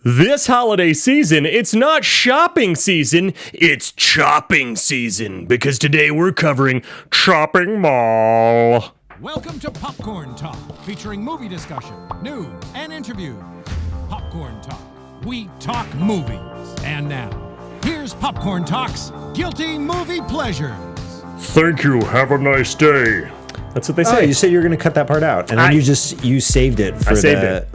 This holiday season, it's not shopping season, it's chopping season, because today we're covering Chopping Mall. Welcome to Popcorn Talk, featuring movie discussion, news, and interviews. Popcorn Talk, we talk movies. And now, here's Popcorn Talk's Guilty Movie Pleasures. Thank you, have a nice day. That's what they say. Oh, you said you were going to cut that part out, and then you saved it for it.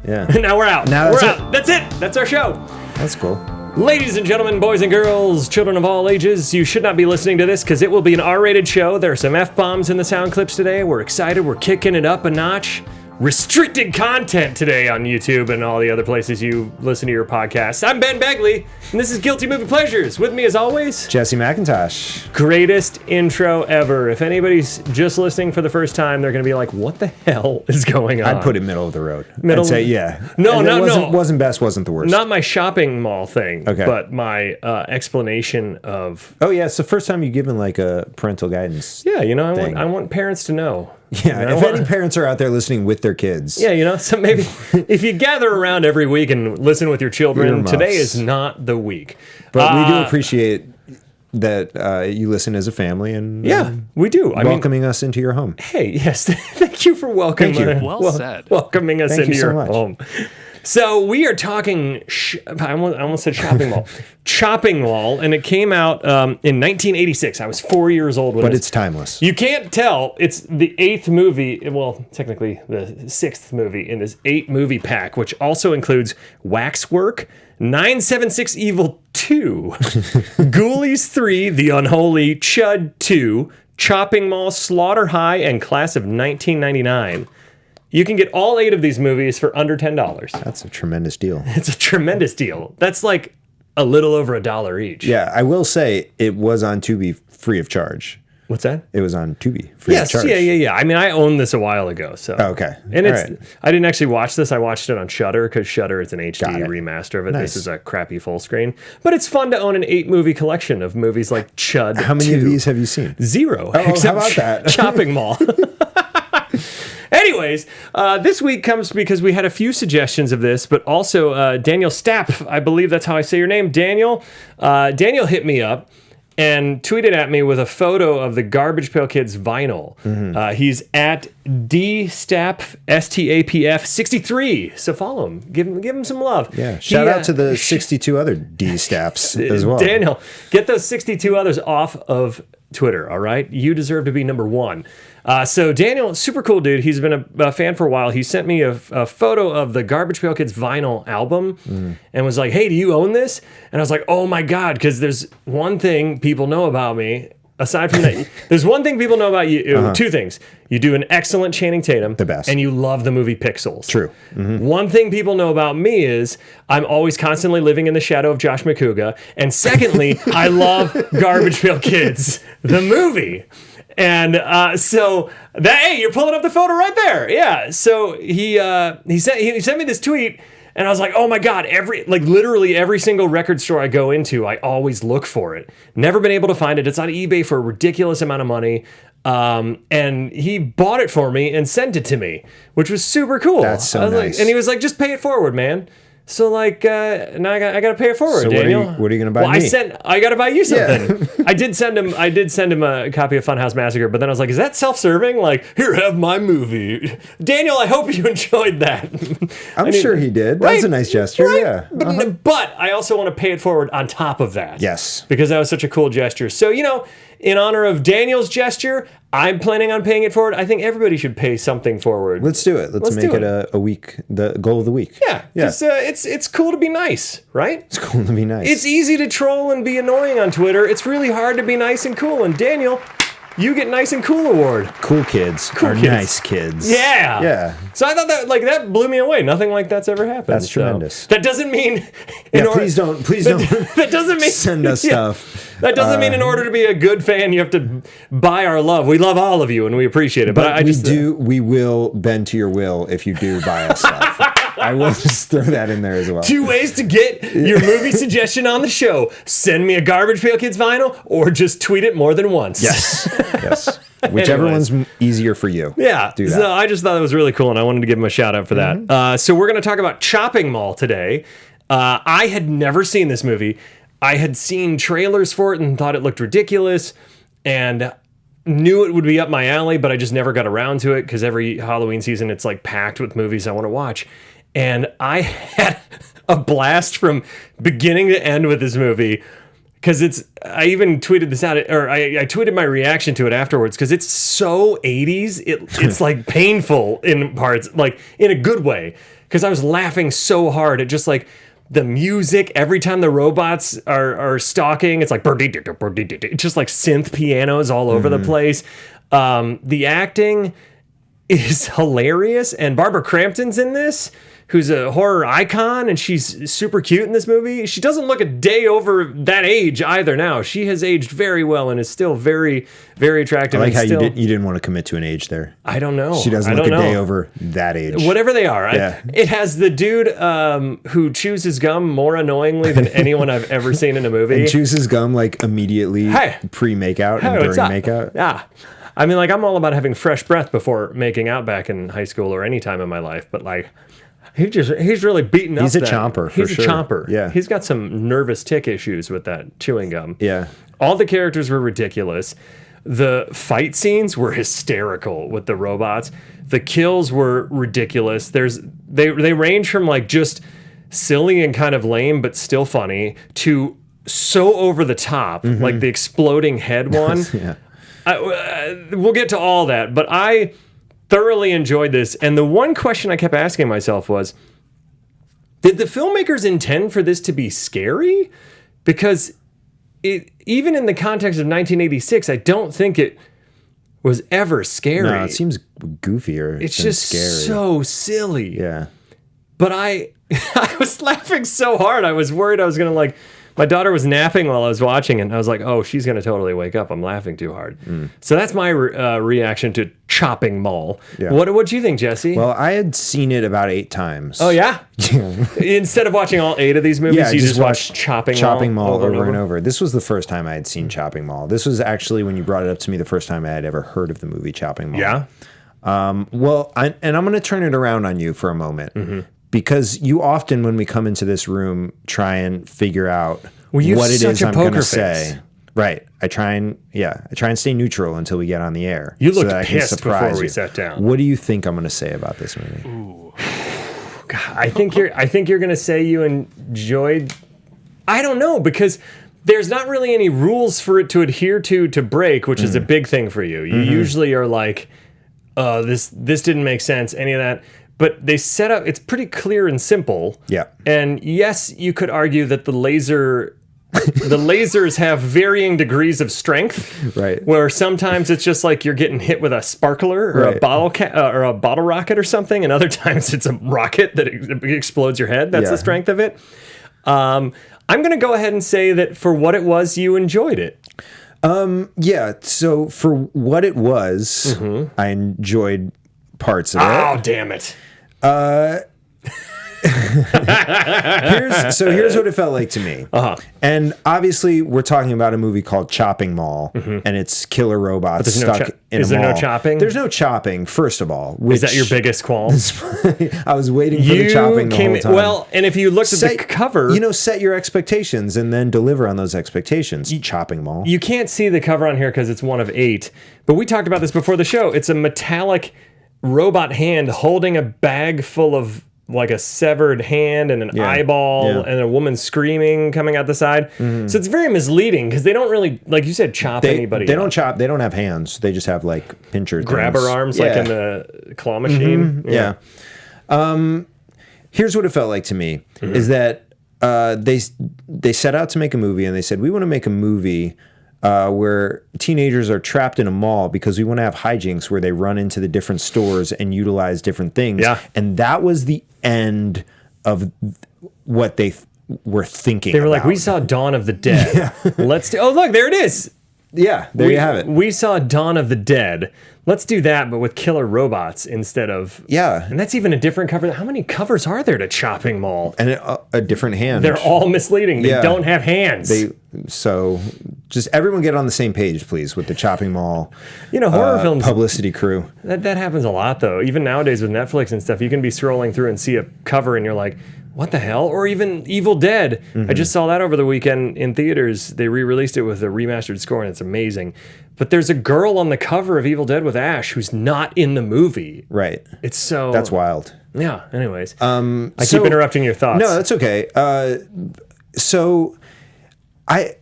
Yeah. Now we're out. Now we're out. That's it. That's our show. That's cool. Ladies and gentlemen, boys and girls, children of all ages, you should not be listening to this because it will be an R-rated show. There are some F-bombs in the sound clips today. We're excited. We're kicking it up a notch. Restricted content today on YouTube and all the other places you listen to your podcasts. I'm Ben Begley, and this is Guilty Movie Pleasures. With me, as always, Jesse McIntosh. Greatest intro ever. If anybody's just listening for the first time, they're going to be like, what the hell is going on? I'd put it middle of the road. Middle? I'd say, yeah. No. Wasn't best, wasn't the worst. Not my shopping mall thing, okay. But my explanation of... Oh, yeah, it's the first time you've given, like, a parental guidance. Yeah, you know, I want parents to know. Yeah, if any parents are out there listening with their kids. Yeah, you know, so maybe if you gather around every week and listen with your children, today is not the week. But we do appreciate that you listen as a family and we do. Welcoming us into your home. Hey, yes, thank you for welcoming. Thank you. Well said. Welcoming us into your home. So we are talking, I almost said shopping mall, Chopping Mall, and it came out in 1986. I was 4 years old when it's timeless. You can't tell. It's the 8th movie, well, technically the 6th movie in this 8-movie pack, which also includes Waxwork, 976 Evil 2, Ghoulies 3, The Unholy, Chud 2, Chopping Mall, Slaughter High, and Class of 1999. You can get all 8 of these movies for under $10. That's a tremendous deal. It's a tremendous deal. That's like a little over $1 each. Yeah, I will say it was on Tubi free of charge. What's that? It was on Tubi free of charge. Yeah. I mean, I owned this a while ago, so. Oh, okay. And I didn't actually watch this. I watched it on Shudder because Shudder is an HD remaster of it. Nice. This is a crappy full screen. But it's fun to own an 8-movie collection of movies like Chud. How many of these have you seen? 0. Oh, how about that? Chopping Mall. Anyways, this week comes because we had a few suggestions of this, but also Daniel Stapp, I believe that's how I say your name, Daniel. Daniel hit me up and tweeted at me with a photo of the Garbage Pail Kids vinyl. Mm-hmm. He's at DStapp, STAPF 63. So follow him. Give him some love. Yeah. Shout out to the 62 other D-Stapps as well. Daniel, get those 62 others off of Twitter, all right? You deserve to be number 1. So Daniel, super cool dude. He's been a fan for a while. He sent me a photo of the Garbage Pail Kids vinyl album and was like, hey, do you own this? And I was like, oh my God, because there's one thing people know about me. Aside from that, there's one thing people know about you. 2 things. You do an excellent Channing Tatum. The best. And you love the movie Pixels. True. Mm-hmm. One thing people know about me is I'm always constantly living in the shadow of Josh McCouga. And secondly, I love Garbage Pail Kids, the movie. And so that, hey, you're pulling up the photo right there. Yeah. So he sent me this tweet, and I was like, oh my God, literally every single record store I go into, I always look for it. Never been able to find it. It's on eBay for a ridiculous amount of money. And he bought it for me and sent it to me, which was super cool. That's so nice. And he was like, just pay it forward, man. So now I got to pay it forward, so Daniel. What are you going to buy me? I got to buy you something. Yeah. I did send him a copy of Funhouse Massacre, but then I was like, is that self-serving? Like, here, have my movie. Daniel, I hope you enjoyed that. I'm sure he did. That was a nice gesture. Right? Yeah. But I also want to pay it forward on top of that. Yes. Because that was such a cool gesture. So, in honor of Daniel's gesture, I'm planning on paying it forward. I think everybody should pay something forward. Let's do it. Let's make it a week, the goal of the week. Yeah. It's cool to be nice, right? It's cool to be nice. It's easy to troll and be annoying on Twitter. It's really hard to be nice and cool. And Daniel, you get Nice and Cool award. Cool kids are nice kids. Yeah. Yeah. So I thought that blew me away. Nothing like that's ever happened. That's tremendous. That doesn't mean... Please don't that doesn't mean, send us stuff. That doesn't mean in order to be a good fan, you have to buy our love. We love all of you and we appreciate it. But we will bend to your will if you do buy us stuff. I will just throw that in there as well. 2 ways to get your movie suggestion on the show. Send me a Garbage Pail Kids vinyl or just tweet it more than once. Yes. Yes. Whichever one's easier for you. Yeah. Do that. So I just thought it was really cool, and I wanted to give him a shout out for that. So we're going to talk about Chopping Mall today. I had never seen this movie. I had seen trailers for it and thought it looked ridiculous and knew it would be up my alley, but I just never got around to it because every Halloween season it's like packed with movies I want to watch. And I had a blast from beginning to end with this movie because I even tweeted this out, or I tweeted my reaction to it afterwards because it's so 80s. It's like painful in parts, like in a good way, because I was laughing so hard at just like the music. Every time the robots are stalking, it's like just like synth pianos all over the place. The acting is hilarious, and Barbara Crampton's in this, who's a horror icon, and she's super cute in this movie. She doesn't look a day over that age either now. She has aged very well and is still very, very attractive. I like how you didn't want to commit to an age there. I don't know. She doesn't look a day over that age. Whatever they are. Yeah. It has the dude who chews his gum more annoyingly than anyone I've ever seen in a movie. And chews his gum like immediately pre-makeout and during makeout. Yeah. I mean, like, I'm all about having fresh breath before making out back in high school or any time in my life, but like, he's really beaten up. He's a chomper, for sure. He's a chomper. Yeah. He's got some nervous tick issues with that chewing gum. Yeah. All the characters were ridiculous. The fight scenes were hysterical with the robots. The kills were ridiculous. They range from like just silly and kind of lame but still funny to so over the top, like the exploding head one. Yeah. We'll get to all that, but I thoroughly enjoyed this. And the one question I kept asking myself was, did the filmmakers intend for this to be scary? Because even in the context of 1986, I don't think it was ever scary. No, it seems goofier. It's than just scary. so silly. Yeah. But I was laughing so hard. I was worried I was going to like... My daughter was napping while I was watching it, and I was like, oh, she's going to totally wake up. I'm laughing too hard. So that's my reaction to Chopping Mall. Yeah. What'd you think, Jesse? Well, I had seen it about 8 times. Oh, yeah? Instead of watching all 8 of these movies, you just watched Chopping Mall over and over. This was the first time I had seen Chopping Mall. This was actually when you brought it up to me the first time I had ever heard of the movie Chopping Mall. Yeah? I'm going to turn it around on you for a moment. Because you often, when we come into this room, try and figure out what it is I'm going to say. Right. I try and stay neutral until we get on the air. You looked pissed before we sat down. What do you think I'm going to say about this movie? Ooh. God, I think you're going to say you enjoyed. I don't know, because there's not really any rules for it to adhere to break, which is a big thing for you. You usually are like, this didn't make sense, any of that. But they set up, it's pretty clear and simple. Yeah. And yes, you could argue that the lasers have varying degrees of strength. Right. Where sometimes it's just like you're getting hit with a sparkler or a bottle rocket or something, and other times it's a rocket that explodes your head. That's the strength of it. I'm going to go ahead and say that for what it was, you enjoyed it. Yeah. So for what it was, I enjoyed parts of it. Oh, damn it. Here's what it felt like to me. And obviously, we're talking about a movie called Chopping Mall, and it's killer robots stuck in a mall. Is there no chopping? There's no chopping, first of all. Is that your biggest qualm? I was waiting for the chopping the whole time. Well, and if you looked at the cover... set your expectations and then deliver on those expectations. Chopping Mall. You can't see the cover on here because it's one of 8. But we talked about this before the show. It's a metallic robot hand holding a bag full of like a severed hand and an eyeball and a woman screaming coming out the side. So it's very misleading because they don't really, like you said, chop anybody. They don't chop. They don't have hands. They just have like pincher grabber arms, like in the claw machine. Yeah. Here's what it felt like to me is that they set out to make a movie, and they said, we want to make a movie where teenagers are trapped in a mall because we want to have hijinks where they run into the different stores and utilize different things. Yeah. And that was the end of what they were thinking. They were like, we saw Dawn of the Dead. Let's do. Oh, look, there it is. Yeah, there you have it. We saw Dawn of the Dead. Let's do that, but with killer robots instead of... Yeah. And that's even a different cover. How many covers are there to Chopping Mall? And a different hand. They're all misleading. They don't have hands. So just everyone get on the same page, please, with the Chopping Mall horror films... publicity crew. That happens a lot, though. Even nowadays with Netflix and stuff, you can be scrolling through and see a cover and you're like, what the hell? Or even Evil Dead. I just saw that over the weekend in theaters. They re-released it with a remastered score, and it's amazing. But there's a girl on the cover of Evil Dead with Ash who's not in the movie. Right. It's so... That's wild. Yeah, anyways. I keep interrupting your thoughts. No, that's okay. So I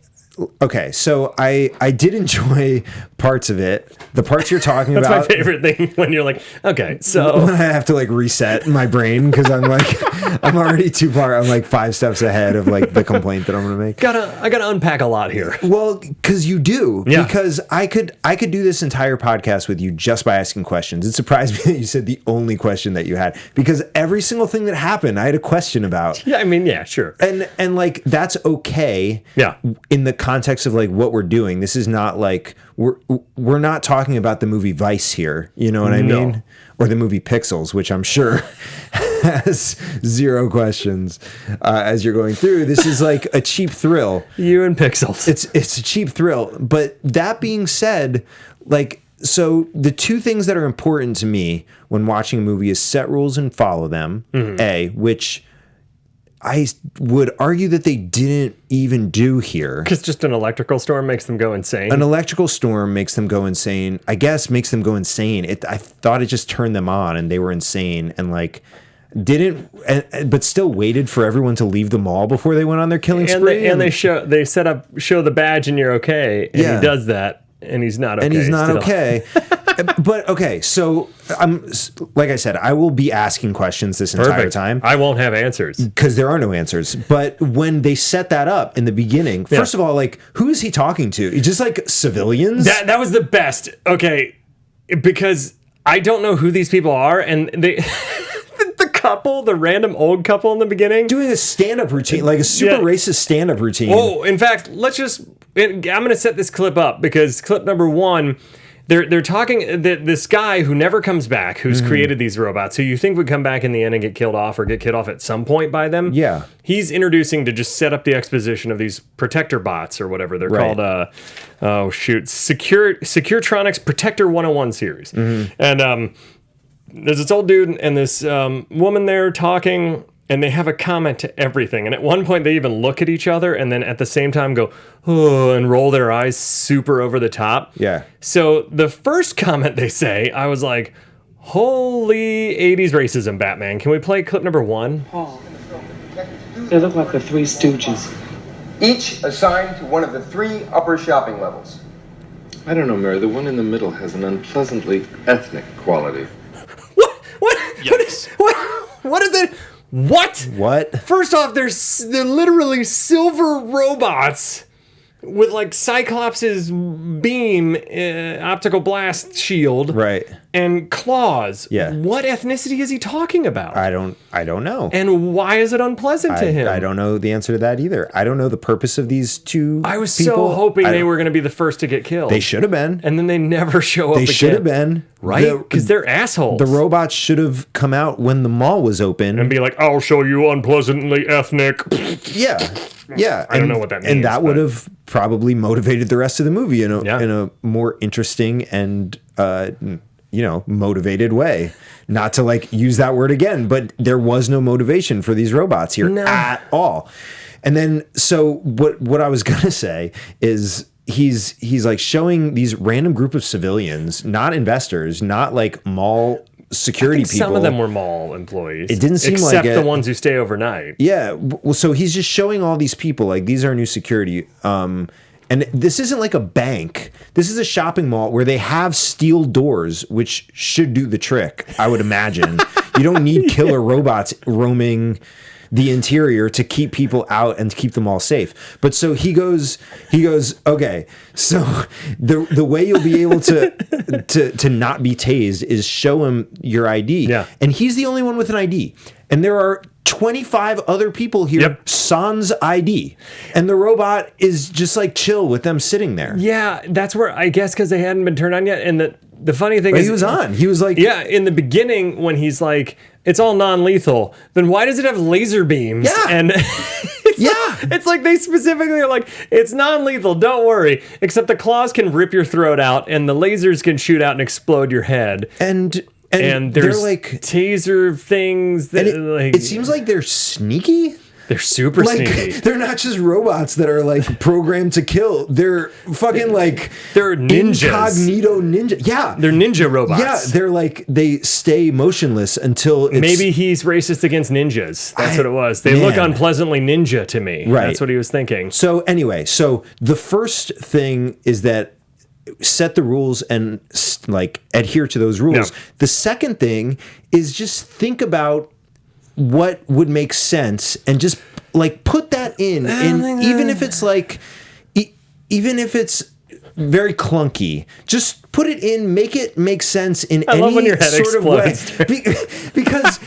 did enjoy parts of it. The parts you're talking That's about. my favorite thing when you're like, okay, so when I have to like reset my brain because I'm like I'm already too far. I'm like 5 steps ahead of like the complaint that I'm gonna make. I gotta unpack a lot here. Well, because you do. Yeah. Because I could do this entire podcast with you just by asking questions. It surprised me that you said the only question that you had, because every single thing that happened, I had a question about. Yeah, I mean, yeah, sure. And like that's okay. Yeah. In the context of like what we're doing, this is not like we're not talking about the movie Vice here. You know what I mean? Or the movie Pixels, which I'm sure has 0 questions as you're going through. This is like a cheap thrill. You and Pixels. It's a cheap thrill. But that being said, like, so the 2 things that are important to me when watching a movie is set rules and follow them. Which I would argue that they didn't even do here. Because just an electrical storm makes them go insane. An electrical storm makes them go insane. I guess makes them go insane. I thought it just turned them on and they were insane and like but still waited for everyone to leave the mall before they went on their killing spree. And they show the badge and you're okay. And he does that and he's not okay. And he's not okay. But okay, so I'm like I said, I will be asking questions this entire time. I won't have answers because there are no answers. But when they set that up in the beginning, first of all, like who is he talking to? Just like civilians? That was the best. Okay, because I don't know who these people are, and they. The random old couple in the beginning doing a stand-up routine, like a super racist stand-up routine. Oh, in fact, I'm going to set this clip up because clip number 1, they're talking this guy who never comes back, who's created these robots, who you think would come back in the end and get killed off or get killed off at some point by them. Yeah, he's introducing to just set up the exposition of these protector bots or whatever they're called. Securetronics Protector 101 series, and there's this old dude and this woman there talking, and they have a comment to everything. And at one point, they even look at each other and then at the same time go, oh, and roll their eyes super over the top. Yeah. So the first comment they say, I was like, holy 80s racism, Batman. Can we play clip number 1? They look like the Three Stooges. Each assigned to one of the 3 upper shopping levels. I don't know, Mary. The one in the middle has an unpleasantly ethnic quality. Yes. What is it? What? First off, they're literally silver robots with like Cyclops' beam, optical blast shield, right, and claws. Yeah. What ethnicity is he talking about? I don't know. And why is it unpleasant to him? I don't know the answer to that either. I don't know the purpose of these 2 I was people. so hoping they were going to be the first to get killed. They should have been. And then they never show up again. They should have been. Right? Because they're assholes. The robots should have come out when the mall was open. And be like, I'll show you unpleasantly ethnic. Yeah. Yeah. I don't know what that means. And that would have probably motivated the rest of the movie in a more interesting and motivated way. Not to like use that word again, but there was no motivation for these robots here at all. And then so what I was gonna say is he's like showing these random group of civilians, not investors, not like mall security people. Some of them were mall employees. It didn't seem like except the ones who stay overnight. Yeah. Well, so he's just showing all these people like these are new security. And this isn't like a bank. This is a shopping mall where they have steel doors, which should do the trick, I would imagine. You don't need killer robots roaming the interior to keep people out and to keep them all safe. But so he goes, okay, so the way you'll be able to not be tased is show him your ID. Yeah. And he's the only one with an ID. And there are 25 other people here, sans ID. And the robot is just like chill with them sitting there. Yeah, that's where, I guess because they hadn't been turned on yet. And the funny thing is... he was on. He was like... Yeah, in the beginning when he's like, it's all non-lethal, then why does it have laser beams? Yeah. And it's like they specifically are like, it's non-lethal, don't worry. Except the claws can rip your throat out and the lasers can shoot out and explode your head. And and there's they're like taser things that it seems like they're sneaky. They're super sneaky. They're not just robots that are like programmed to kill. They're fucking like they're ninjas. Incognito ninja. Yeah. They're ninja robots. Yeah, they're like they stay motionless until it's, maybe he's racist against ninjas. That's what it was. They look unpleasantly ninja to me. Right. That's what he was thinking. So anyway, so the first thing is that set the rules and like adhere to those rules. No. The second thing is just think about what would make sense and just like put that in even if it's like even if it's very clunky, just put it in, make it make sense in I any love when your head sort of way. explodes. Because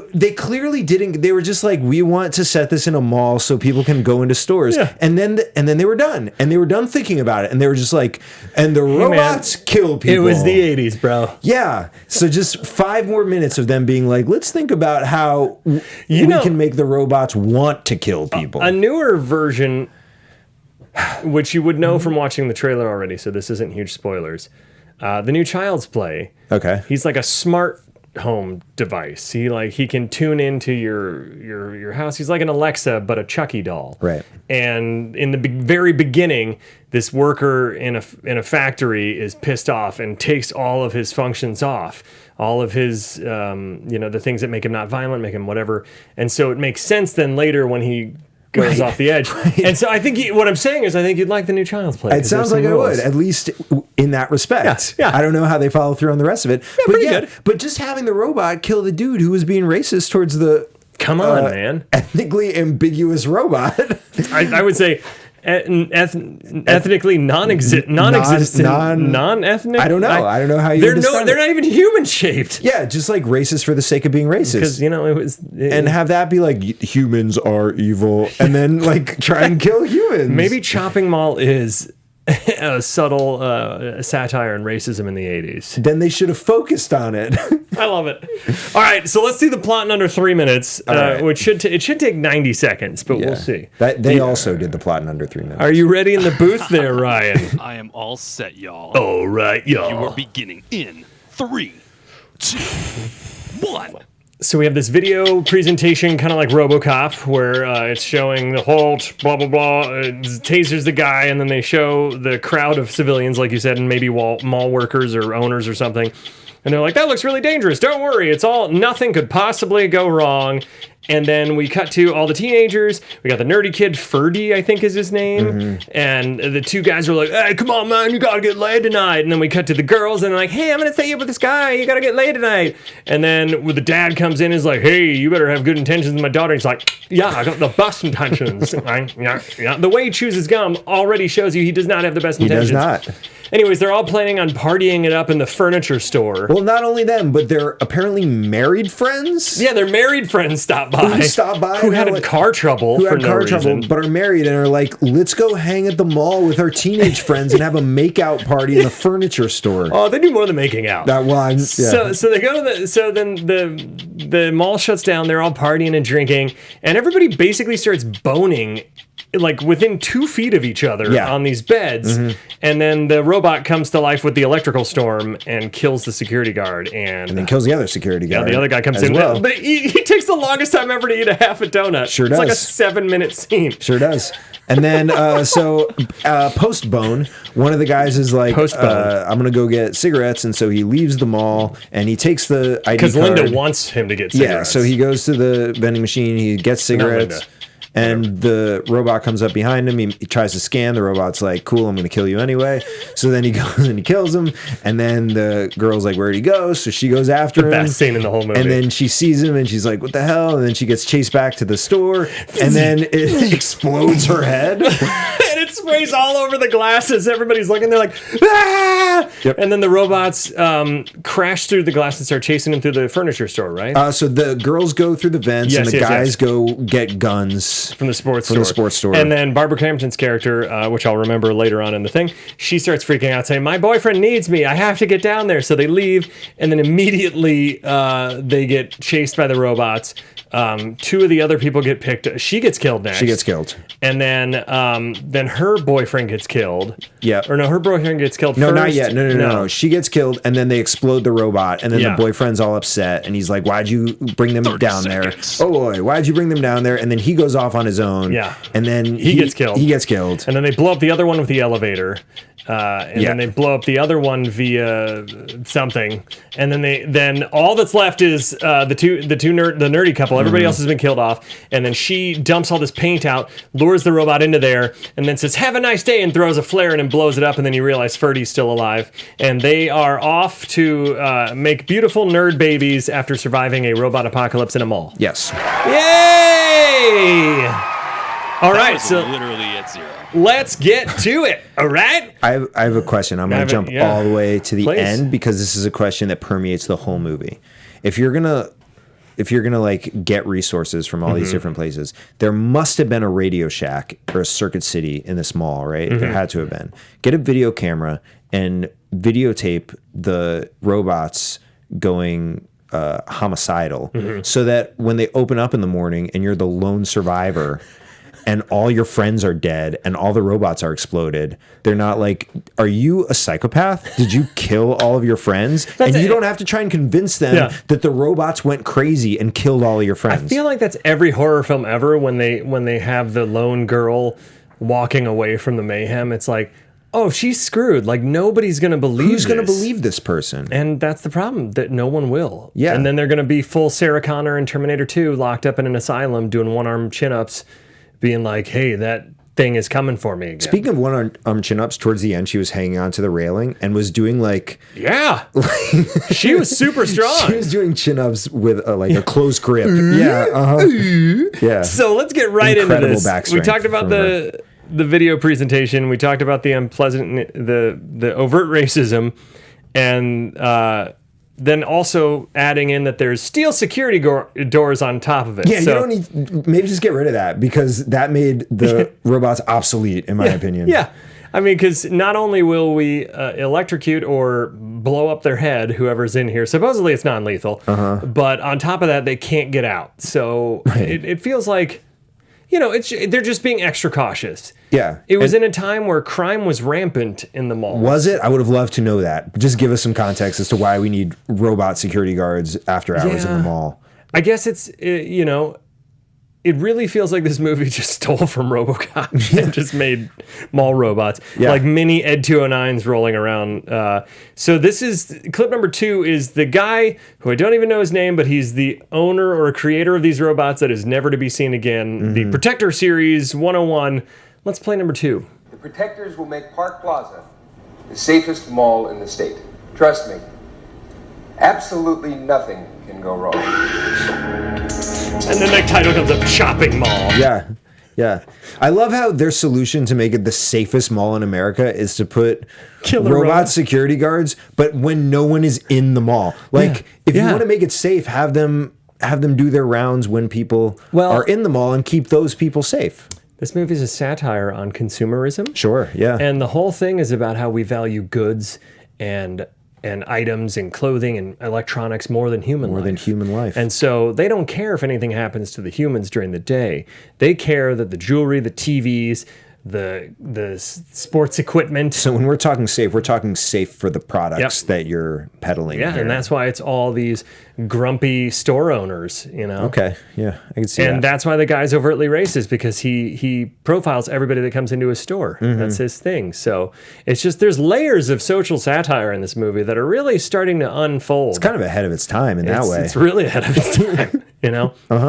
they clearly didn't. They were just like, we want to set this in a mall so people can go into stores, and then they were done, and they were done thinking about it, and they were just like, and the robots kill people. It was the 80s, bro. Yeah. So just 5 more minutes of them being like, let's think about how we can make the robots want to kill people. A newer version, which you would know from watching the trailer already, so this isn't huge spoilers. The new Child's Play. Okay. He's like a smart home device. He can tune into your house. He's like an Alexa, but a Chucky doll. Right. And in the very beginning, this worker in a factory is pissed off and takes all of his functions off. All of his, the things that make him not violent, make him whatever. And so it makes sense then later when he goes off the edge. Right. And so I think what I'm saying is I think you'd like the new Child's Play. It sounds like I would, at least in that respect. Yeah. I don't know how they follow through on the rest of it. Yeah, pretty good. But just having the robot kill the dude who was being racist towards the come on, man, ethnically ambiguous robot. I would say ethnically non-existent, non-ethnic. I don't know. I don't know how you. They're not even human shaped. Yeah, just like racist for the sake of being racist. Because it was and have that be like humans are evil, and then like try and kill humans. Maybe Chopping Mall is a subtle satire on racism in the 80s. Then they should have focused on it. I love it. All right, so let's do the plot in under 3 minutes, right. which should take 90 seconds, but we'll see. They also did the plot in under 3 minutes. Are you ready in the booth there, Ryan? I am all set, y'all. All right, y'all. You are beginning in 3, 2, 1. So we have this video presentation, kind of like RoboCop, where it's showing the halt, blah, blah, blah, tasers the guy, and then they show the crowd of civilians, like you said, and maybe mall workers or owners or something. And they're like, that looks really dangerous. Don't worry. Nothing could possibly go wrong. And then we cut to all the teenagers. We got the nerdy kid, Ferdy, I think is his name. Mm-hmm. And the two guys are like, hey, come on, man, you got to get laid tonight. And then we cut to the girls, and they're like, hey, I'm going to set you up with this guy. You got to get laid tonight. And then when the dad comes in and is like, hey, you better have good intentions with my daughter. He's like, yeah, I got the best intentions. Yeah. The way he chews gum already shows you he does not have the best intentions. He does not. Anyways, they're all planning on partying it up in the furniture store. Well, not only them, but they're apparently married friends. Yeah, their married friends stopped by. Who had car trouble for no reason. But are married and are like, let's go hang at the mall with our teenage friends and have a make-out party in the furniture store. Oh, they do more than making out. That one. Yeah. So they go to then the mall shuts down. They're all partying and drinking, and everybody basically starts boning, like within 2 feet of each other on these beds. Mm-hmm. And then the robot comes to life with the electrical storm and kills the security guard. And then kills the other security guard. Yeah, the other guy comes in. Well. But he takes the longest time ever to eat a half a donut. Sure does. It's like a 7-minute scene. Sure does. And then, post-bone, one of the guys is like, I'm going to go get cigarettes. And so he leaves the mall and he takes the ID card. Because Linda wants him to get cigarettes. Yeah, so he goes to the vending machine. He gets cigarettes. And the robot comes up behind him. He tries to scan. The robot's like, cool, I'm going to kill you anyway. So then he goes and he kills him. And then the girl's like, where'd he go? So she goes after him. The best scene in the whole movie. And then she sees him and she's like, what the hell? And then she gets chased back to the store. And then it explodes her head. And it sprays all over the glasses. Everybody's looking. They're like, ah! Yep. And then the robots crash through the glass and start chasing him through the furniture store, right? So the girls go through the vents and the guys go get guns. From the sports store. And then Barbara Crampton's character, which I'll remember later on in the thing, she starts freaking out saying, my boyfriend needs me. I have to get down there. So they leave. And then immediately they get chased by the robots. Two of the other people get picked. She gets killed next. She gets killed. And then her boyfriend gets killed. Yeah. Or no, her boyfriend gets killed No, first. not yet. No. She gets killed, and then they explode the robot, and then Yeah. the boyfriend's all upset, and he's like, "Why'd you bring them 30 down seconds. there? Oh boy, why'd you bring them down there?" And then he goes off on his own. Yeah. And then He gets killed. He gets killed. And then they blow up the other one with the elevator. And Yeah. then they blow up the other one via something. And then all that's left is the nerdy couple. Everybody else has been killed off. And then she dumps all this paint out, lures the robot into there, and then says, "Have a nice day," and throws a flare and blows it up. And then you realize Ferdy's still alive. And they are off to make beautiful nerd babies after surviving a robot apocalypse in a mall. Yes. Yay! All That right, was so literally at 0. let's get to it. All right. I have a question. I'm going to jump yeah. all the way to the Please. end because this is a question that permeates the whole movie. If you're gonna like get resources from all these different places, there must have been a Radio Shack or a Circuit City in this mall, right? There had to have been. Get a video camera and videotape the robots going homicidal, so that when they open up in the morning and you're the lone survivor and all your friends are dead and all the robots are exploded, they're not like, "Are you a psychopath? Did you kill all of your friends?" And you don't have to try and convince them that the robots went crazy and killed all of your friends. I feel like that's every horror film ever when they have the lone girl walking away from the mayhem. It's like, oh, she's screwed. Like, nobody's going to believe Who's going to this. believe this person? And that's the problem, that no one will. Yeah. And then they're going to be full Sarah Connor in Terminator 2, locked up in an asylum doing one-arm chin-ups, being like, hey, that thing is coming for me again. Speaking of one-arm chin-ups, towards the end, she was hanging onto the railing and was doing like... Yeah. She was super strong. She was doing chin-ups with like a close grip. Yeah. Yeah. So let's get right Incredible into this. back We strength talked about from the video presentation. We talked about the unpleasant, the overt racism, and then also adding in that there's steel security doors on top of it. Yeah, so, you don't need... Maybe just get rid of that because that made the robots obsolete, in my opinion. Yeah. I mean, because not only will we electrocute or blow up their head, whoever's in here, supposedly it's non-lethal, but on top of that, they can't get out. So it feels like, they're just being extra cautious. Yeah. It was in a time where crime was rampant in the mall. Was it? I would have loved to know that. Just give us some context as to why we need robot security guards after hours in the mall. I guess it's, it really feels like this movie just stole from RoboCop and just made mall robots. Yeah. Like mini Ed 209s rolling around. So this is, clip number 2 is the guy who I don't even know his name, but he's the owner or creator of these robots that is never to be seen again. The Protector Series 101. Let's play number 2. The Protectors will make Park Plaza the safest mall in the state. Trust me, absolutely nothing can go wrong. And then the title comes up, Shopping Mall. Yeah. Yeah. I love how their solution to make it the safest mall in America is to put Killer robot robots. security guards, but when no one is in the mall. Like, if you Yeah. want to make it safe, have them do their rounds when people Well- are in the mall and keep those people safe. This movie is a satire on consumerism. Sure, yeah. And the whole thing is about how we value goods and items and clothing and electronics more than human life. And so they don't care if anything happens to the humans during the day. They care that the jewelry, the TVs, the sports equipment. So when we're talking safe for the products that you're peddling. Yeah, here. and that's why it's all these grumpy store owners, Okay, yeah, I can see that. And that's why the guy's overtly racist, because he profiles everybody that comes into his store. That's his thing. So it's just, there's layers of social satire in this movie that are really starting to unfold. It's kind of ahead of its time in that way. It's really ahead of its time.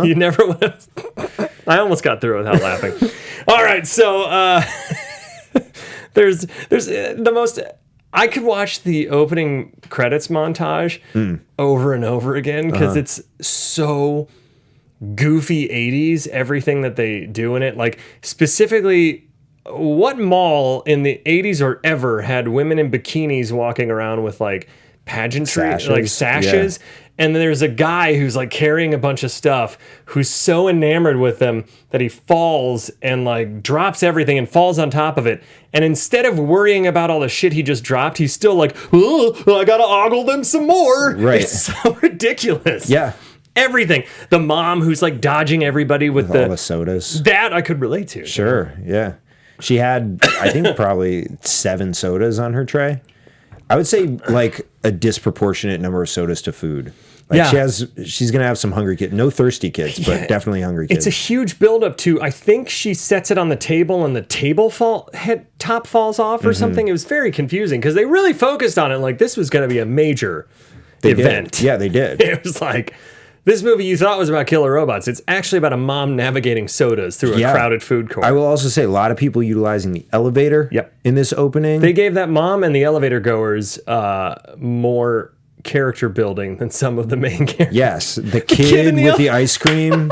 You never would have. I almost got through it without laughing. All right, so there's the most. I could watch the opening credits montage over and over again because it's so goofy 80s, everything that they do in it. Like, specifically, what mall in the 80s or ever had women in bikinis walking around with like pageantry, like sashes? Yeah. And then there's a guy who's like carrying a bunch of stuff who's so enamored with them that he falls and like drops everything and falls on top of it. And instead of worrying about all the shit he just dropped, he's still like, oh, I gotta ogle them some more. Right. It's so ridiculous. Yeah. everything. The mom who's like dodging everybody with all the sodas. That I could relate to. Sure, yeah. She had, I think, probably 7 sodas on her tray. I would say like a disproportionate number of sodas to food. Like she's gonna have some hungry kids. No thirsty kids, but definitely hungry kids. It's a huge buildup to. I think she sets it on the table and the table top falls off or something. It was very confusing because they really focused on it like this was going to be a major event. Yeah, they did. It was like this movie you thought was about killer robots. It's actually about a mom navigating sodas through a crowded food court. I will also say a lot of people utilizing the elevator. In this opening, they gave that mom and the elevator goers more character building than some of the main characters. Yes, the kid with the ice cream.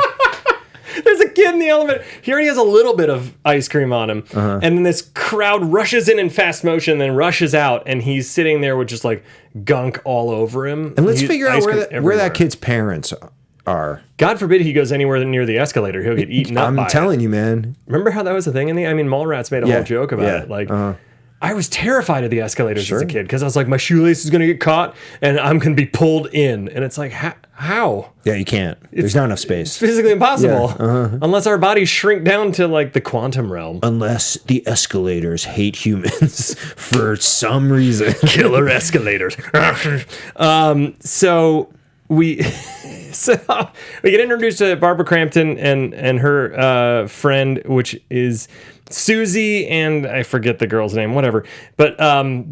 There's a kid in the elevator. He already has a little bit of ice cream on him. And then this crowd rushes in fast motion, then rushes out, and he's sitting there with just like gunk all over him. And let's figure out where that kid's parents are. God forbid he goes anywhere near the escalator. He'll get eaten up by it. I'm telling you, man. Remember how that was a thing in the... I mean, Mallrats made a whole joke about it. Like... I was terrified of the escalators as a kid because I was like, my shoelace is going to get caught and I'm going to be pulled in. And it's like, how? Yeah, you can't. There's not enough space. It's physically impossible. Unless our bodies shrink down to like the quantum realm. Unless the escalators hate humans for some reason. Killer escalators. So we get introduced to Barbara Crampton and her friend, which is Susie, and I forget the girl's name, whatever. But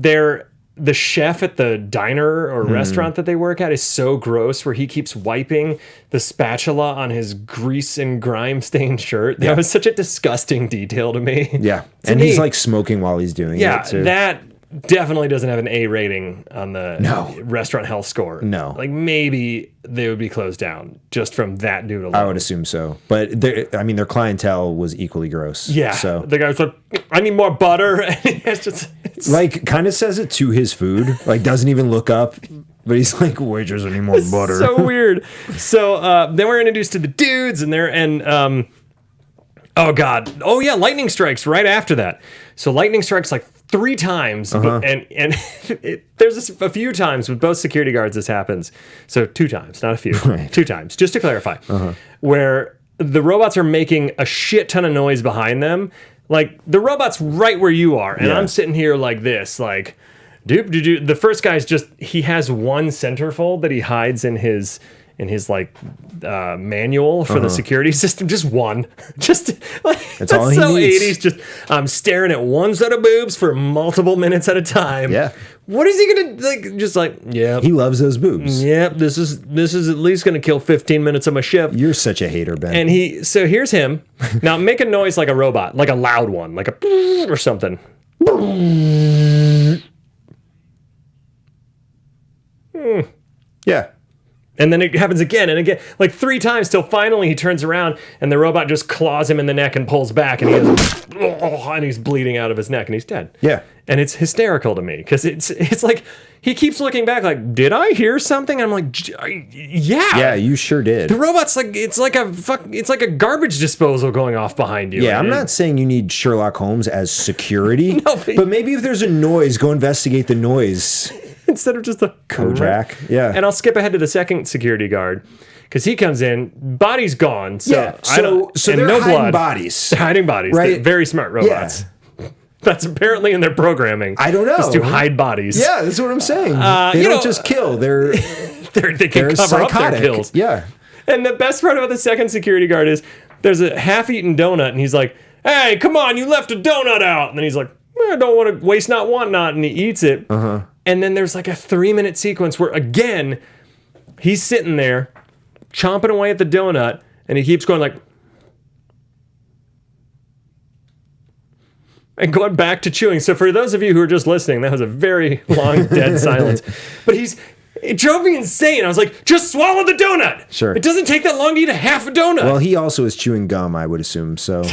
they're the chef at the diner or restaurant that they work at is so gross, where he keeps wiping the spatula on his grease and grime stained shirt. That was such a disgusting detail to me. Yeah, and he's like smoking while he's doing it. Yeah, too. that definitely doesn't have an A rating on the restaurant health score. No. Like maybe they would be closed down just from that dude alone. I would assume so. But their clientele was equally gross. Yeah. So the guy's like, I need more butter. It's like kind of says it to his food. Like doesn't even look up. But he's like, waitress, I need more butter. So weird. So then we're introduced to the dudes oh God. Oh yeah, lightning strikes right after that. So lightning strikes like 3 times, and there's a few times with both security guards this happens. So 2 times, not a few. Right. 2 times, just to clarify, where the robots are making a shit ton of noise behind them. Like the robot's right where you are, and I'm sitting here like this, like, dude. The first guy's he has one centerfold that he hides in his like manual for the security system, just one. Just like that's all he so needs. 80s. Just I'm staring at one set of boobs for multiple minutes at a time. Yeah. What is he gonna like? Just like he loves those boobs. Yep. This is at least gonna kill 15 minutes of my shift. You're such a hater, Ben. And here's him. Now make a noise like a robot, like a loud one, like a or something. Yeah. And then it happens again and again, like 3 times, till finally he turns around and the robot just claws him in the neck and pulls back, and and he's bleeding out of his neck and he's dead. Yeah. And it's hysterical to me because it's like he keeps looking back like, did I hear something? I'm like, yeah. Yeah, you sure did. The robot's like it's like a garbage disposal going off behind you. Yeah, I'm not saying you need Sherlock Holmes as security, No, but maybe if there's a noise, go investigate the noise. Instead of just a Kojak. Yeah. And I'll skip ahead to the second security guard because he comes in, body's gone. So they're no hiding blood. bodies. They're hiding bodies. Right? They're very smart robots. Yeah. That's apparently in their programming. I don't know. Is to hide bodies. Yeah, that's what I'm saying. They don't just kill. They can cover up their psychotic. kills. Yeah. And the best part about the second security guard is there's a half-eaten donut, and he's like, "Hey, come on, you left a donut out." And then he's like, "I don't want to waste not, want not," and he eats it. And then there's like a 3-minute sequence where, again, he's sitting there chomping away at the donut, and he keeps going like, and going back to chewing. So for those of you who are just listening, that was a very long, dead silence. But it drove me insane. I was like, just swallow the donut. Sure. It doesn't take that long to eat a half a donut. Well, he also is chewing gum, I would assume. So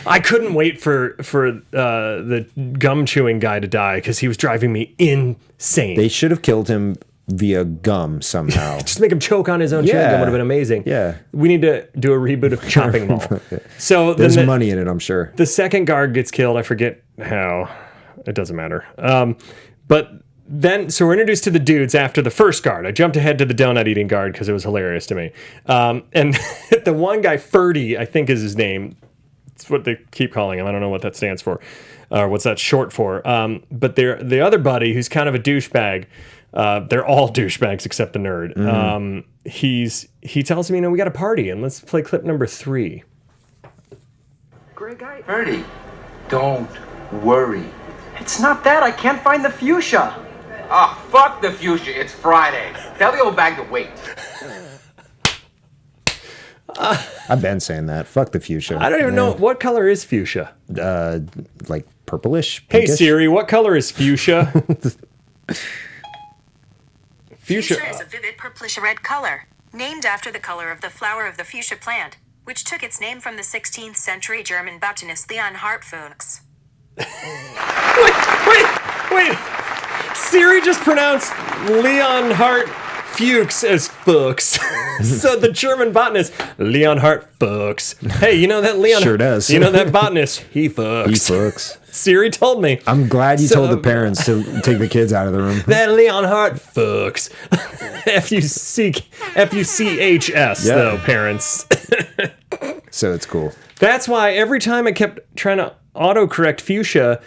I couldn't wait for the gum chewing guy to die because he was driving me insane. They should have killed him via gum somehow. Just make him choke on his own chewing gum would have been amazing. Yeah. We need to do a reboot of Chopping Mall. So there's money in it, I'm sure. The second guard gets killed. I forget how. It doesn't matter. But so we're introduced to the dudes after the first guard. I jumped ahead to the donut eating guard because it was hilarious to me. And the one guy, Ferdy, I think is his name. It's what they keep calling him. I don't know what that stands for, or what's that short for. But the other buddy, who's kind of a douchebag. They're all douchebags except the nerd. He tells me, we got a party, and let's play clip number 3. Ferdy, don't worry. It's not that. I can't find the fuchsia. Ah, fuck the fuchsia. It's Friday. Tell the old bag to wait. I've been saying that. Fuck the fuchsia. I don't even know. What color is fuchsia? Like purplish. Hey, pinkish? Siri, what color is fuchsia? Fuchsia is a vivid purplish red color, named after the color of the flower of the fuchsia plant, which took its name from the 16th century German botanist Leon Hartfuchs. Wait. Siri just pronounced Leon Fuchs as Fuchs. So the German botanist, Leon Fuchs. Hey, you know that Leon... Sure does. You know that botanist, he fucks. He fucks. Siri told me. I'm glad you told the parents to take the kids out of the room. That Leon fucks. F-U-C-H-S, though, parents. So it's cool. That's why every time I kept trying to autocorrect fuchsia,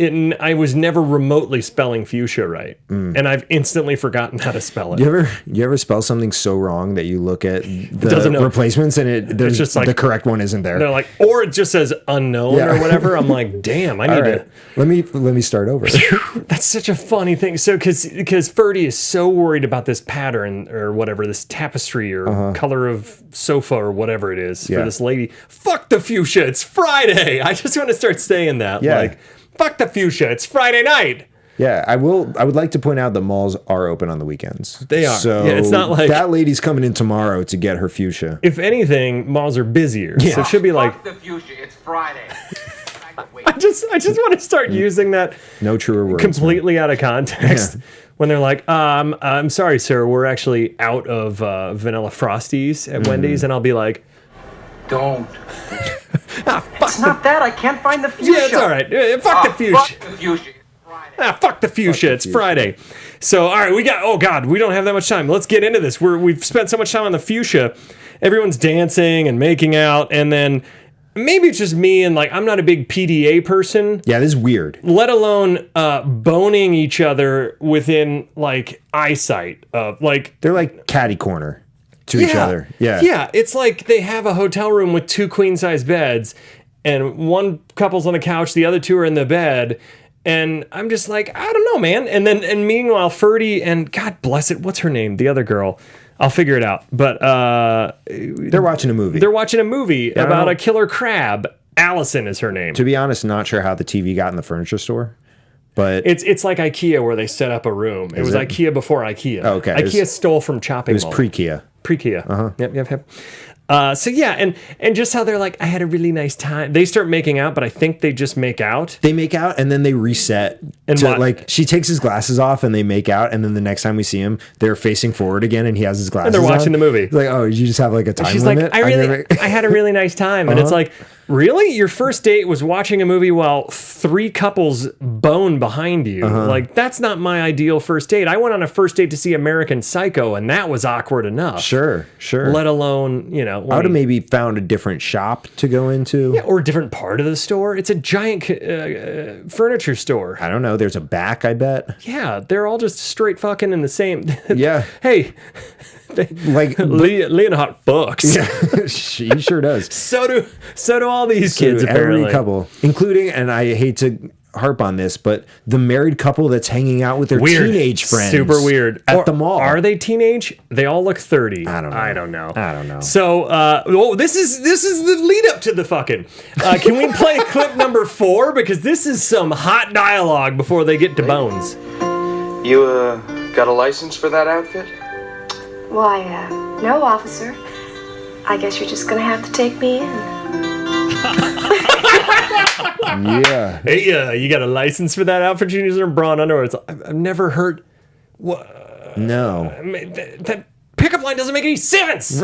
I was never remotely spelling fuchsia right. And I've instantly forgotten how to spell it. You ever spell something so wrong that you look at the Doesn't know. replacements and it's just like the correct one isn't there? They're like, or it just says unknown or whatever. I'm like, damn, I need to. Let me start over. That's such a funny thing. So because Ferdy is so worried about this pattern or whatever, this tapestry or color of sofa or whatever it is for this lady. Fuck the fuchsia. It's Friday. I just want to start saying that. Yeah. Like, fuck the fuchsia. It's Friday night. Yeah, I would like to point out that malls are open on the weekends. They are. So yeah, it's not like that lady's coming in tomorrow to get her fuchsia. If anything, malls are busier. Yeah. So it should be like, fuck the fuchsia. It's Friday. I just want to start using that. No truer words. Completely out of context. When they're like, I'm sorry, sir, we're actually out of vanilla Frosties at Wendy's, and I'll be like, don't. It's not that. I can't find the fuchsia. Yeah, it's all right. Fuck the fuchsia. Fuck the fuchsia. It's Friday. Fuck the fuchsia. It's Friday. So, all right, we don't have that much time. Let's get into this. We've spent so much time on the fuchsia. Everyone's dancing and making out, and then maybe it's just me and like I'm not a big PDA person. Yeah, this is weird. Let alone boning each other within like eyesight of like they're like catty corner to each other. Yeah. Yeah, it's like they have a hotel room with 2 queen-size beds and one couple's on the couch, the other 2 are in the bed. And I'm just like, I don't know, man. And meanwhile, Ferdy and God bless it, what's her name? The other girl. I'll figure it out. But they're watching a movie. They're watching a movie about a killer crab. Allison is her name. To be honest, not sure how the TV got in the furniture store. But it's like IKEA where they set up a room. It was IKEA before IKEA. Oh, okay. IKEA stole from Chopping Mall. It was Mall. pre-Kia. Pre-Kia. Yep. So yeah, and just how they're like, I had a really nice time. They start making out, but I think they just make out. They make out and then they reset. And like she takes his glasses off and they make out, and then the next time we see him, they're facing forward again and he has his glasses on. And they're watching on. the movie. It's like, oh, you just have like a time She's limit? like, I had a really nice time. And it's like, really? Your first date was watching a movie while 3 couples bone behind you. Like, that's not my ideal first date. I went on a first date to see American Psycho, and that was awkward enough. Sure. Let alone, I would have maybe found a different shop to go into. Yeah, or a different part of the store. It's a giant furniture store. I don't know. There's a back, I bet. Yeah, they're all just straight fucking in the same. Yeah. Hey. Like Leonhardt fucks. Yeah, she sure does. So do all these kids. Every apparently. couple, including, and I hate to harp on this, but the married couple that's hanging out with their teenage friends. Super weird. At the mall. Are they teenage? They all look 30. I don't know. So, this is the lead up to the fucking. Can we play clip number 4 because this is some hot dialogue before they get to bones. You got a license for that outfit? Why, no, officer. I guess you're just gonna have to take me in. Yeah. Hey, you got a license for that outfit? You're using bra and underwear. I've never heard. No. That pickup line doesn't make any sense.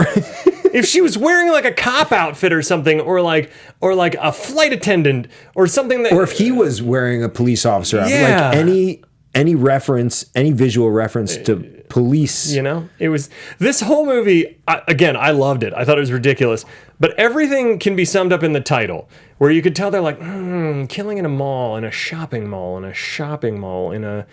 If she was wearing like a cop outfit or something, or like a flight attendant or something that, or if he was wearing a police officer outfit, Yeah. like any visual reference to police. You know, it was this whole movie. Again, I loved it. I thought it was ridiculous. But everything can be summed up in the title, where you could tell they're like, killing in a mall, in a shopping mall, in a shopping mall, in a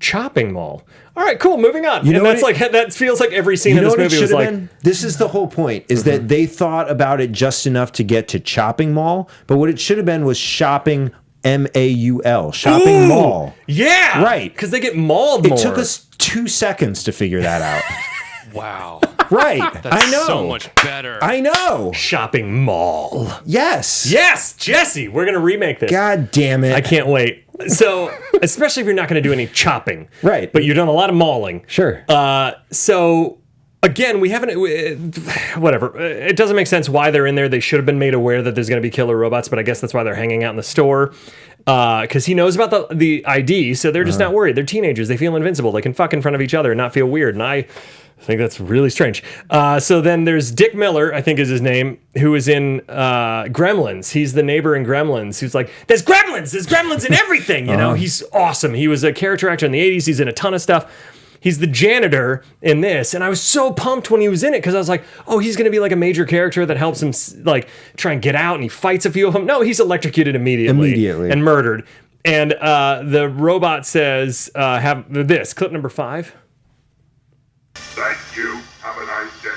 chopping mall. All right, cool. Moving on. You know, and that's like that feels like every scene in this movie was like. Been? This is the whole point: is that they thought about it just enough to get to chopping mall, but what it should have been was shopping. MAUL, shopping mall. Yeah, right. Because they get mauled more. It took us 2 seconds to figure that out. Wow. Right. That's I know. so much better. I know. Shopping mall. Yes. Yes, Jesse. We're gonna remake this. God damn it. I can't wait. So, especially if you're not gonna do any chopping, right? But you've done a lot of mauling. Sure. So. Again, we haven't. Whatever. It doesn't make sense why they're in there. They should have been made aware that there's going to be killer robots, but I guess that's why they're hanging out in the store. Because he knows about the ID, so they're just not worried. They're teenagers. They feel invincible. They can fuck in front of each other and not feel weird. And I think that's really strange. So then there's Dick Miller, I think is his name, who is in Gremlins. He's the neighbor in Gremlins who's like, there's Gremlins in everything. You know, he's awesome. He was a character actor in the 80s. He's in a ton of stuff. He's the janitor in this, and I was so pumped when he was in it because I was like, oh, he's going to be like a major character that helps him like try and get out, and he fights a few of them. No, he's electrocuted immediately. And murdered. And the robot says, have this, clip number 5. Thank you. Have a nice day.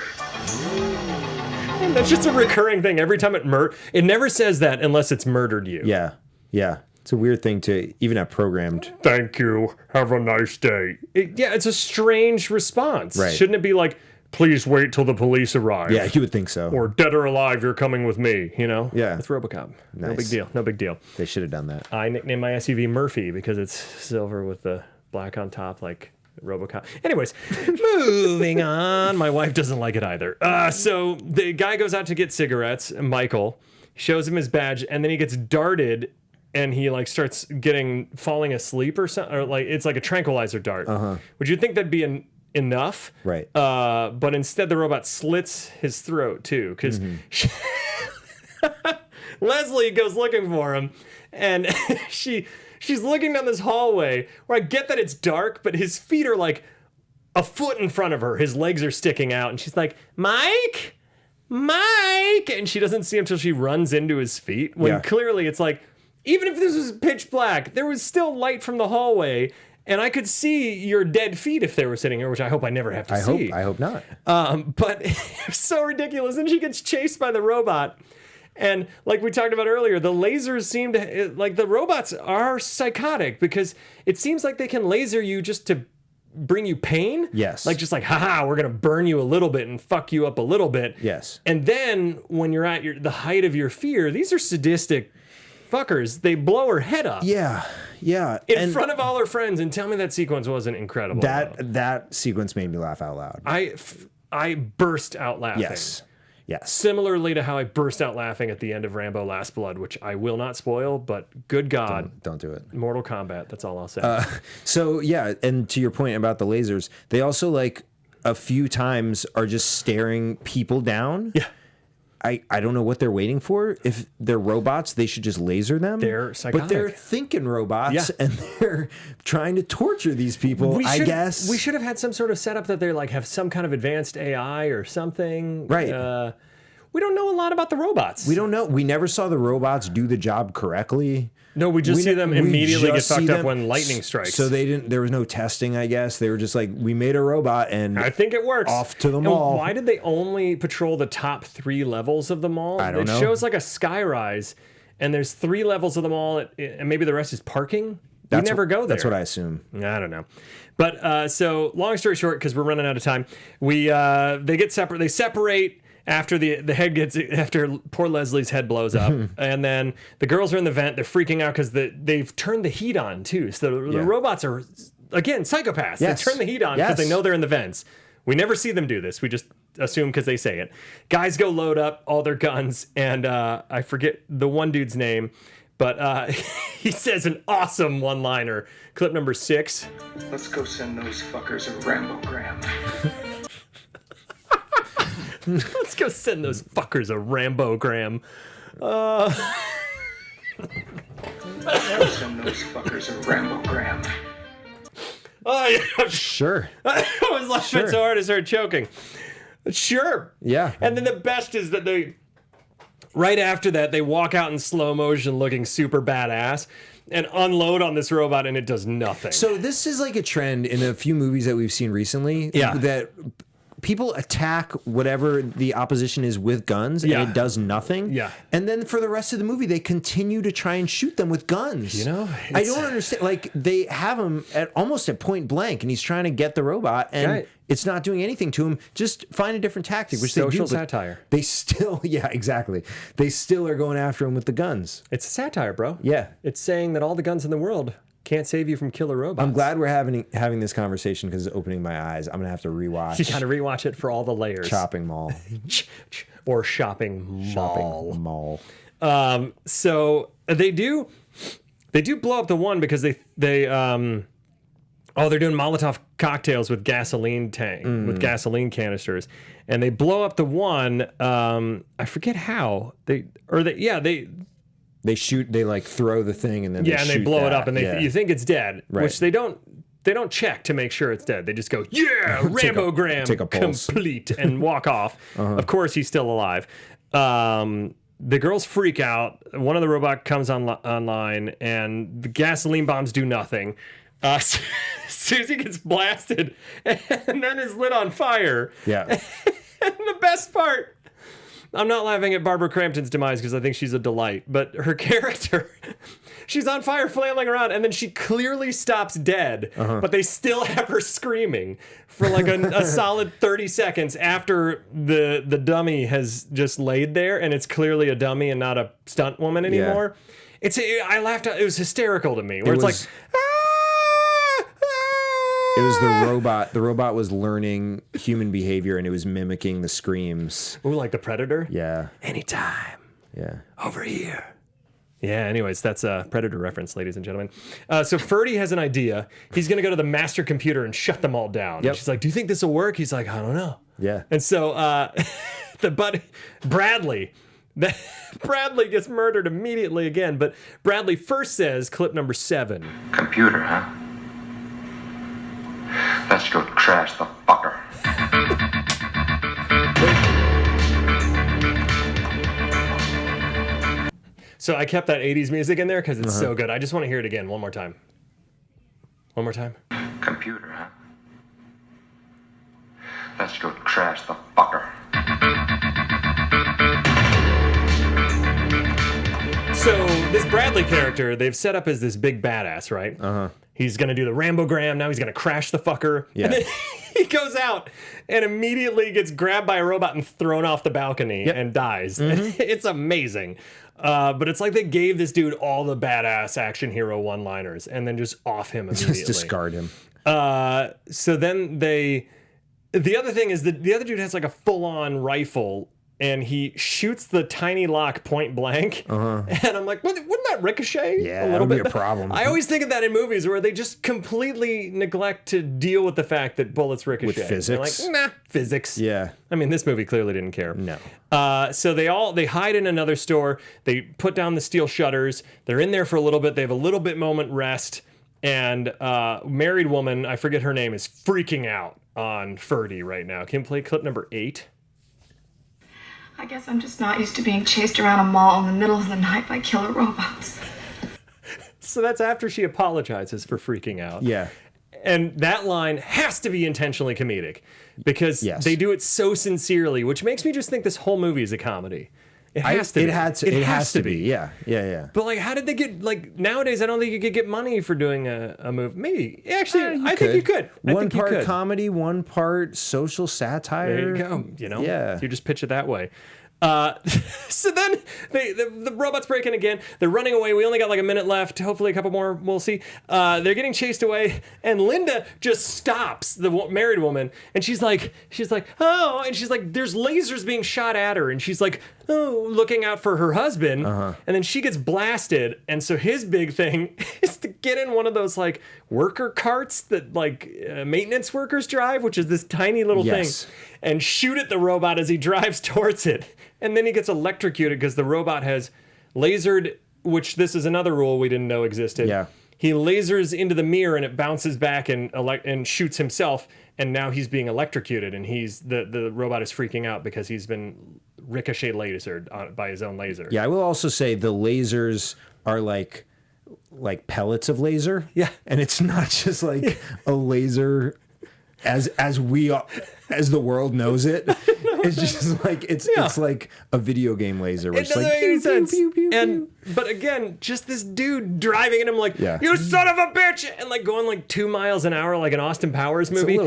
And that's just a recurring thing. Every time it never says that unless it's murdered you. Yeah, yeah. It's a weird thing to even have programmed. Thank you. Have a nice day. It's a strange response. Right. Shouldn't it be like, please wait till the police arrive? Yeah, you would think so. Or dead or alive, you're coming with me, you know? Yeah. It's RoboCop. Nice. No big deal. They should have done that. I nicknamed my SUV Murphy because it's silver with the black on top, like RoboCop. Anyways, moving on. My wife doesn't like it either. So the guy goes out to get cigarettes, Michael, shows him his badge, and then he gets darted and he like starts falling asleep or something, or like it's like a tranquilizer dart. Would you think that'd be enough? Right. But instead the robot slits his throat too, because Leslie goes looking for him, and she's looking down this hallway where I get that it's dark, but his feet are like a foot in front of her. His legs are sticking out, and she's like, Mike, and she doesn't see him till she runs into his feet. When clearly it's like, even if this was pitch black, there was still light from the hallway, and I could see your dead feet if they were sitting here, which I hope I never have to see. I hope not. But it's so ridiculous. And she gets chased by the robot. And like we talked about earlier, the lasers seem to, like the robots are psychotic because it seems like they can laser you just to bring you pain. Yes. Like just like, haha, we're going to burn you a little bit and fuck you up a little bit. Yes. And then when you're at the height of your fear, these are sadistic fuckers. They blow her head up. Yeah. In front of all her friends, and tell me that sequence wasn't incredible. That sequence made me laugh out loud. I burst out laughing. Yes. Similarly to how I burst out laughing at the end of Rambo Last Blood, which I will not spoil, but good God. Don't do it. Mortal Kombat, that's all I'll say. So yeah, and to your point about the lasers, they also like a few times are just staring people down. Yeah. I don't know what they're waiting for. If they're robots, they should just laser them. They're psychotic. But they're thinking robots, and they're trying to torture these people, I guess. We should have had some sort of setup that they like have some kind of advanced AI or something. Right. We don't know a lot about the robots. We don't know. We never saw the robots do the job correctly. No, we just see them immediately get fucked up when lightning strikes. So there was no testing, I guess. They were just like, we made a robot and I think it works. Off to the mall. And why did they only patrol the top 3 levels of the mall? I don't know. It shows like a skyrise, and there's 3 levels of the mall, and maybe the rest is parking. We never go there. That's what I assume. I don't know. But so long story short, because we're running out of time, they get separate. They separate. After after poor Leslie's head blows up, and then the girls are in the vent. They're freaking out because they've turned the heat on too. So the robots are again psychopaths. Yes. They turn the heat on because they know they're in the vents. We never see them do this. We just assume because they say it. Guys go load up all their guns, and I forget the one dude's name, but he says an awesome one-liner. Clip number 6. Let's go send those fuckers a Rambogram. Let's go send those fuckers a Rambogram. Let's send those fuckers a Rambogram. Oh, yeah. Sure. I was laughing so hard I started choking. Sure. Yeah. And then the best is that right after that, they walk out in slow motion looking super badass and unload on this robot, and it does nothing. So this is like a trend in a few movies that we've seen recently. Yeah. That people attack whatever the opposition is with guns, and it does nothing. Yeah. And then for the rest of the movie, they continue to try and shoot them with guns. You know? I don't understand. Like, they have him almost at point blank, and he's trying to get the robot, and it's not doing anything to him. Just find a different tactic, which social they do. Satire. They still, yeah, exactly. They still are going after him with the guns. It's a satire, bro. Yeah. It's saying that all the guns in the world can't save you from killer robots. I'm glad we're having this conversation because it's opening my eyes. I'm going to have to rewatch. You got to rewatch it for all the layers. Chopping Mall. Or Shopping Mall. So they do blow up the one because they're doing Molotov cocktails with gasoline with gasoline canisters, and they blow up the one. I forget how they shoot. They like throw the thing and then they blow it up, and you think it's dead, which they don't. They don't check to make sure it's dead. They just go, Rambogram, take a pulse. Complete, and walk off. Of course, he's still alive. The girls freak out. One of the robot comes online, and the gasoline bombs do nothing. Susie gets blasted, and then is lit on fire. Yeah. And the best part, I'm not laughing at Barbara Crampton's demise because I think she's a delight, but her character, she's on fire flailing around, and then she clearly stops dead, but they still have her screaming for like a solid 30 seconds after the dummy has just laid there, and it's clearly a dummy and not a stunt woman anymore. Yeah. I laughed out. It was hysterical to me, where it's like, it was the robot. The robot was learning human behavior, and it was mimicking the screams. Ooh, like the Predator? Yeah. Anytime. Yeah. Over here. Yeah, anyways, that's a Predator reference, ladies and gentlemen. So Ferdy has an idea. He's going to go to the master computer and shut them all down. Yep. She's like, do you think this will work? He's like, I don't know. Yeah. And so Bradley gets murdered immediately again, but Bradley first says, clip number 7. Computer, huh? Let's go trash the fucker. So I kept that 80s music in there because it's so good. I just want to hear it again one more time. One more time. Computer, huh? Let's go trash the fucker. So this Bradley character, they've set up as this big badass, right? He's going to do the Rambogram. Now he's going to crash the fucker. Yeah. And then he goes out and immediately gets grabbed by a robot and thrown off the balcony and dies. It's amazing. But it's like they gave this dude all the badass action hero one-liners and then just off him immediately. Just discard him. So then the other thing is that the other dude has like a full-on rifle, and he shoots the tiny lock point blank. And I'm like, wouldn't that ricochet? Yeah, a little that would bit? be a problem. I always think of that in movies where they just completely neglect to deal with the fact that bullets ricochet. With physics? They're like, nah, physics. Yeah. I mean, this movie clearly didn't care. No. So they hide in another store. They put down the steel shutters. They're in there for a little bit. They have a little bit moment rest. And married woman, I forget her name, is freaking out on Ferdy right now. Can you play clip number 8? I guess I'm just not used to being chased around a mall in the middle of the night by killer robots. So that's after she apologizes for freaking out. Yeah. And that line has to be intentionally comedic because they do it so sincerely, which makes me just think this whole movie is a comedy. It has to be. It has to be. Yeah. But like, how did they get, like, nowadays I don't think you could get money for doing a movie. Maybe. Actually, I think you could. One part comedy, one part social satire. There you go. You know? Yeah. You just pitch it that way. So then the robot's breaking again. They're running away. We only got like a minute left. Hopefully a couple more. We'll see. They're getting chased away, and Linda just stops the married woman, and she's like, oh, and she's like, there's lasers being shot at her, and she's like, oh, looking out for her husband, and then she gets blasted, and so his big thing is to get in one of those like worker carts that like maintenance workers drive, which is this tiny little thing, and shoot at the robot as he drives towards it. And then he gets electrocuted because the robot has lasered, which this is another rule we didn't know existed. Yeah. he lasers into the mirror and it bounces back and shoots himself. And now he's being electrocuted, and the robot is freaking out because he's been ricochet lasered by his own laser. Yeah, I will also say the lasers are like pellets of laser. Yeah, and it's not just like a laser as the world knows it. It's just like it's like a video game laser. It doesn't make any sense. But again, just this dude driving, and I'm like, you son of a bitch, and like going like 2 miles an hour like an Austin Powers movie.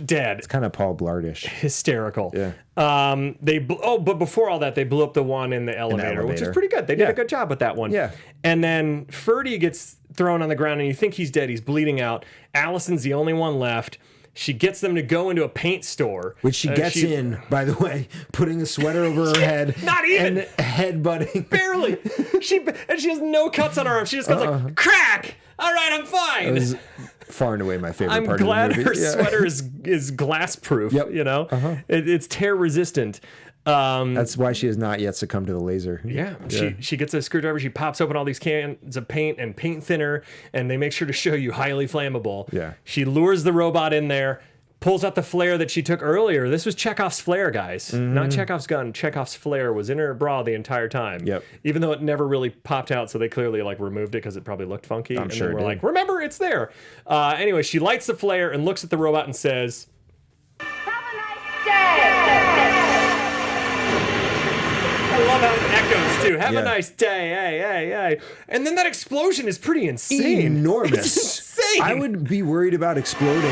Dead. It's kind of Paul Blartish. Hysterical. Yeah. But before all that, they blew up the one in the elevator, which is pretty good. They did a good job with that one. Yeah. And then Ferdy gets thrown on the ground, and you think he's dead. He's bleeding out. Allison's the only one left. She gets them to go into a paint store. Which she gets in, by the way, putting a sweater over her head. Not even. And headbutting. Barely. She has no cuts on her arm. She just goes like, crack! All right, I'm fine. It was far and away my favorite part of the movie. I'm glad her sweater is glass proof, you know? It's tear resistant. That's why she has not yet succumbed to the laser. Yeah. She gets a screwdriver, she pops open all these cans of paint and paint thinner, and they make sure to show you highly flammable. Yeah. She lures the robot in there, pulls out the flare that she took earlier. This was Chekhov's flare, guys. Not Chekhov's gun. Chekhov's flare was in her bra the entire time. Yep. Even though it never really popped out, so they clearly like removed it because it probably looked funky. I'm sure they were it did. like, remember, it's there. Anyway, she lights the flare and looks at the robot and says, I love how it echoes too. Have a nice day. Hey. And then that explosion is pretty insane. Enormous. It's insane. I would be worried about exploding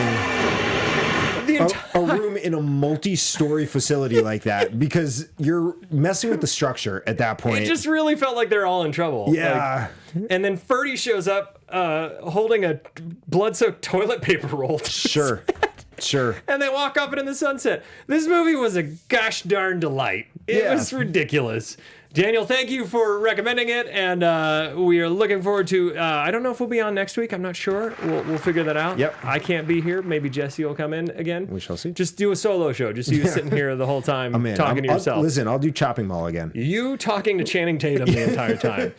a room in a multi-story facility like that because you're messing with the structure at that point. It just really felt like they're all in trouble. Yeah. And then Ferdy shows up holding a blood-soaked toilet paper roll. Sure. And they walk off it in the sunset. This movie was a gosh darn delight. It was ridiculous. Daniel, thank you for recommending it, and we are looking forward to. I don't know if we'll be on next week. I'm not sure. We'll figure that out. Yep. I can't be here. Maybe Jesse will come in again. We shall see. Just do a solo show. Just you sitting here the whole time talking to yourself. I'll do Chopping Mall again. You talking to Channing Tatum the entire time.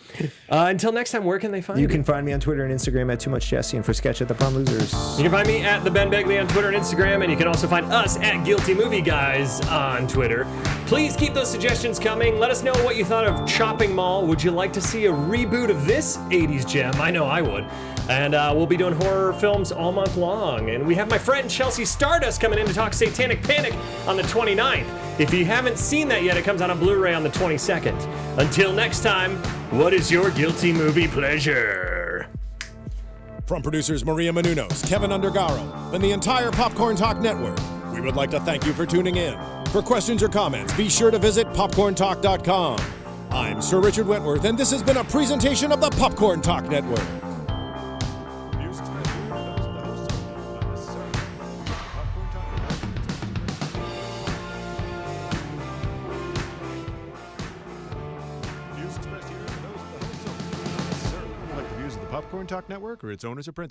Until next time, where can they find you? You can find me on Twitter and Instagram at Too Much Jesse, and for Sketch at The Prom Losers. You can find me at the Ben Begley on Twitter and Instagram, and you can also find us at Guilty Movie Guys on Twitter. Please keep those suggestions coming. Let us know what you thought of Chopping Mall. Would you like to see a reboot of this 80s gem? I know I would. And we'll be doing horror films all month long. And we have my friend Chelsea Stardust coming in to talk Satanic Panic on the 29th. If you haven't seen that yet, it comes out on Blu-ray on the 22nd. Until next time, what is your guilty movie pleasure? From producers Maria Menounos, Kevin Undergaro, and the entire Popcorn Talk Network, we would like to thank you for tuning in. For questions or comments, be sure to visit popcorntalk.com. I'm Sir Richard Wentworth, and this has been a presentation of the Popcorn Talk Network. Popcorn Talk Network or its owners or principals.